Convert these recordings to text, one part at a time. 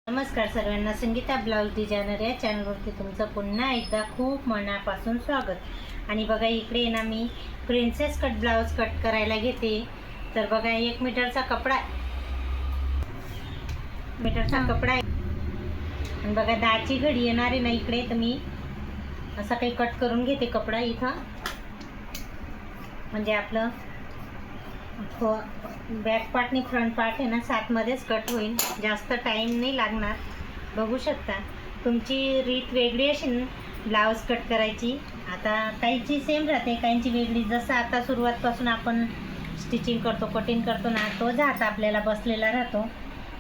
नमस्कार सर्वांना, Sangeeta blouse designer या चॅनलवरती तुमचं पुन्हा एकदा खूप मनापासून स्वागत। आणि बघा इकडे ना मी प्रिन्सेस कट ब्लाउज कट करायला घेते। तर बघा 1 मीटरचा कपडा आहे आणि बघा 10ची घडी येणार आहे ना इकडे। तर मी असं काही कट करून घेते कपडा इथं, म्हणजे आपलं बॅक पार्ट आणि फ्रंट पार्ट आहे ना 7 मध्येच कट होईल, जास्त टाइम नाही लागणार। बघू शकता तुमची रीत वेगळी असेल ब्लाउज कट करायची। आता काहींची सेम राहते, काहींची वेगळी। जसं आता सुरुवातपासून आपण स्टिचिंग करतो, कटिंग करतो ना, तोच हात आपल्याला बसलेला राहतो।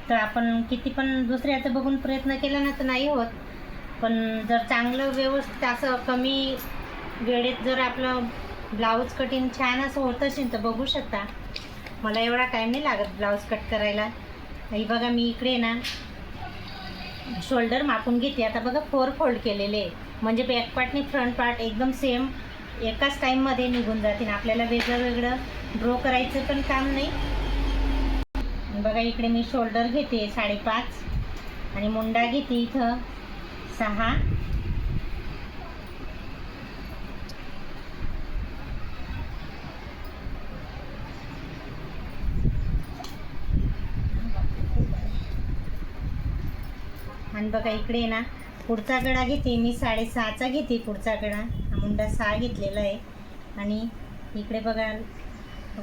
तर आपण किती पण दुसऱ्याचं बघून प्रयत्न केला ना तर नाही होत। पण जर चांगलं व्यवस्थित असं कमी वेळेत जर आपलं ब्लाउज कटिंग छान असं होत असेल तर बघू शकता मला एवढा टाईम नाही लागत ब्लाउज कट करायला। ही बघा मी इकडे ना शोल्डर मापून घेते। आता बघा 4 फोल्ड केलेले, म्हणजे बॅक पार्ट आणि फ्रंट पार्ट एकदम सेम एकाच टाईममध्ये निघून जातील। आपल्याला वेगळं वेगळं ड्रॉ करायचं पण काम नाही। बघा इकडे मी शोल्डर घेते 5.5 आणि मुंडा घेते इथं 6। आणि बघा इकडे ना पुढचा गळा घेते मी 6.5चा घेते पुढचा गळा। मुंडा 6 घेतलेला आहे आणि इकडे बघा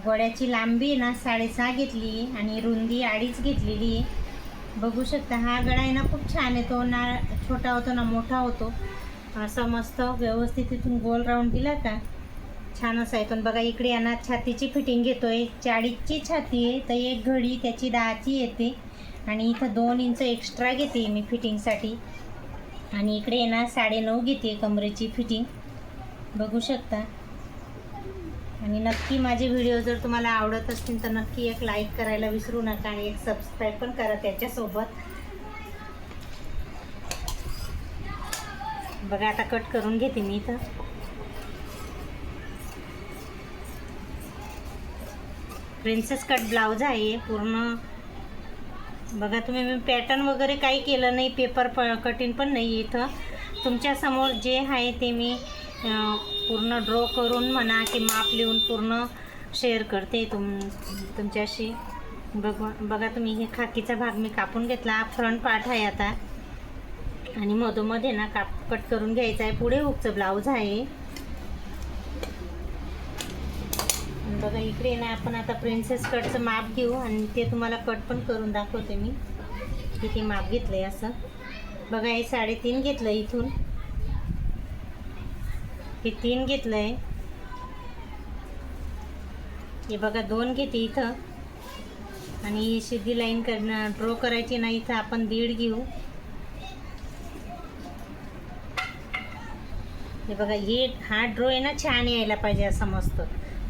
गोड्याची लांबी ना 6.5 घेतली आणि रुंदी 2.5 घेतलेली आहे। बघू शकता हा गळा आहे ना खूप छान येतो ना, छोटा होतो ना मोठा होतो। असं मस्त व्यवस्थित इथून गोल राऊंड दिला का छान असा येतो। बघा इकडे यांना छातीची फिटिंग घेतोय, 40ची छाती आहे तर एक घडी त्याची 10ची येते आणि इथं 2 इंच एक्स्ट्रा घेते मी फिटिंगसाठी। आणि इकडे ना 9.5 घेते कमरेची फिटिंग, बघू शकता। आणि नक्की माझे व्हिडिओ जर तुम्हाला आवडत असतील तर नक्की एक लाईक करायला विसरू नका आणि एक सबस्क्राईब पण करा त्याच्यासोबत। बघा आता कट करून घेते मी इथं। प्रिन्सेस कट ब्लाउज आहे पूर्ण। बघा तुम्ही मी पॅटर्न वगैरे काही केलं नाही, पेपर कटिंग पण नाही। इथं तुमच्यासमोर जे आहे ते मी पूर्ण ड्रॉ करून म्हणा की माप लिहून पूर्ण शेअर करते तुमच्याशी। बघा तुम्ही हे खाकीचा भाग मी कापून घेतला, फ्रंट पार्ट आहे आता आणि मधोमध्ये ना कट करून घ्यायचा आहे। पुढे हुकचं ब्लाऊज आहे। बघा इकडे ना आपण आता प्रिन्सेस कटचं माप घेऊ आणि ते तुम्हाला कट पण करून दाखवते मी किती माप घेतलंय असं। बघा हे 3.5 घेतलं इथून, हे 3 घेतलंय, हे बघा 2 घेते इथं आणि ही सीधी लाईन ड्रॉ करायची ना, इथं आपण 1.5 घेऊ। हे बघा हा ड्रॉ आहे ना छान यायला पाहिजे असं मस्त।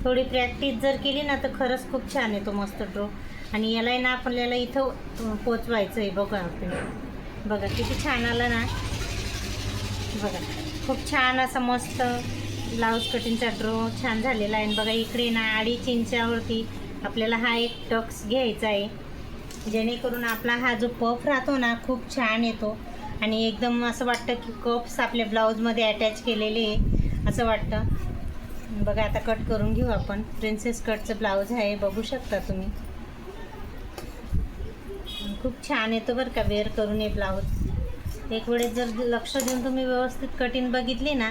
थोडी प्रॅक्टिस जर केली ना तर खरंच खूप छान येतो मस्त ड्रॉ। आणि याला ना आपल्याला इथं पोचवायचं आहे। बघा बघा किती छान आलं ना, बघा खूप छान असं मस्त ब्लाऊज कटिंगचा ड्रॉ छान झालेला आहे। बघा इकडे ना 2.5 इंचावरती आपल्याला हा एक टक्स घ्यायचा आहे, जेणेकरून आपला हा जो पफ राहतो ना खूप छान येतो आणि एकदम असं वाटतं की कप्स आपल्या ब्लाऊजमध्ये अटॅच केलेले आहे असं वाटतं। बघा आता कट करून घेऊ आपण। प्रिन्सेस कटचं ब्लाऊज आहे, बघू शकता तुम्ही, खूप छान येतो बरं का वेअर करून हे ब्लाऊज। एक वेळेस जर लक्ष देऊन तुम्ही व्यवस्थित कटिंग बघितली ना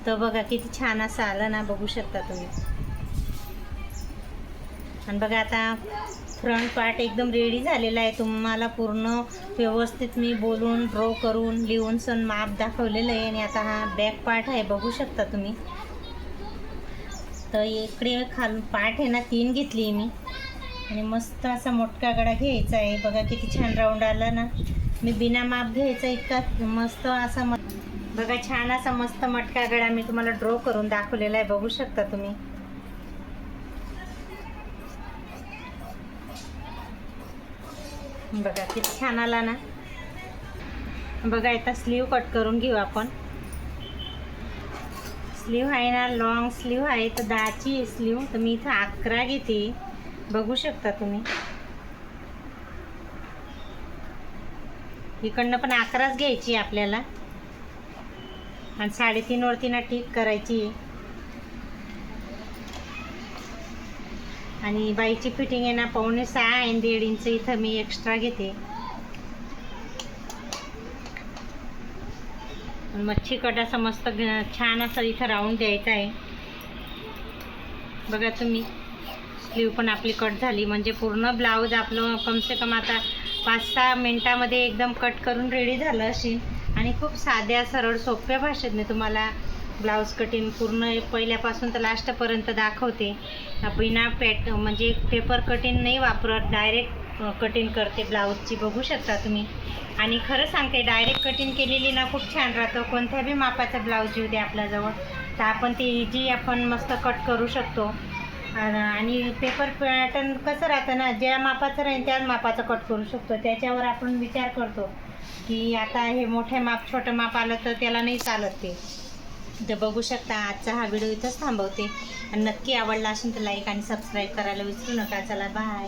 तर बघा किती छान असं आलं ना, बघू शकता तुम्ही। आणि बघा आता फ्रंट पार्ट एकदम रेडी झालेला आहे। तुम्हाला पूर्ण व्यवस्थित मी बोलून ड्रॉ करून लिहून सण माप दाखवलेलं आहे। आणि आता हा बॅक पार्ट आहे, बघू शकता तुम्ही। तर इकडे खालून पार्ट आहे ना 3 घेतली मी आणि मस्त असा मोठा गळा घ्यायचा आहे। बघा किती छान राऊंड आला ना, मी बिना माप घ्यायचा इतका मस्त असा बघा छान असा मस्त मटका गळा मी तुम्हाला ड्रॉ करून दाखवलेला आहे, बघू शकता तुम्ही। बघा किती छान आला ना। बघा आता स्लीव कट करून घेऊ आपण। स्लीव आहे ना लॉंग स्लीव आहे तर 10ची स्लीव, तर मी इथं 11 घेते, बघू शकता तुम्ही। इकडनं पण 11च घ्यायची आपल्याला आणि 3.5 वरती ना ठीक करायची. आणि बाईची फिटिंग आहे ना 5.25 आणि 1.5 इंच इथं मी एक्स्ट्रा घेते. मच्छी कट असा मस्त छान असं इथं राऊंड द्यायचा आहे. बघा तुम्ही, स्लीव पण आपली कट झाली. म्हणजे पूर्ण ब्लाऊज आपलं कमसे कम आता 5-6 मिनटामध्ये एकदम कट करून रेडी झालं असेल. आणि खूप साध्या सरळ सोप्या भाषेत मी तुम्हाला ब्लाऊज कटिंग पूर्ण पहिल्यापासून तर लास्टपर्यंत दाखवते. बिना म्हणजे पेपर कटिंग नाही वापरत, डायरेक्ट कटिंग करते ब्लाऊजची. बघू शकता तुम्ही. आणि खरं सांगते, डायरेक्ट कटिंग केलेली ना खूप छान राहतं. कोणत्या बी मापाचा ब्लाऊज येऊ दे आपल्याजवळ तर आपण ती इजी आपण मस्त कट करू शकतो. आणि पेपर पॅटर्न कसं राहतं ना, ज्या मापाचं राहील त्याच मापाचं कट करू शकतो. त्याच्यावर आपण विचार करतो की आता हे मोठे माप छोटं माप आलं तर त्याला नाही चालत ते. तर बघू शकता, आजचा हा व्हिडिओ इथंच थांबवते. आणि नक्की आवडला असेल तर लाईक आणि सबस्क्राईब करायला विसरू नका. चला बाय.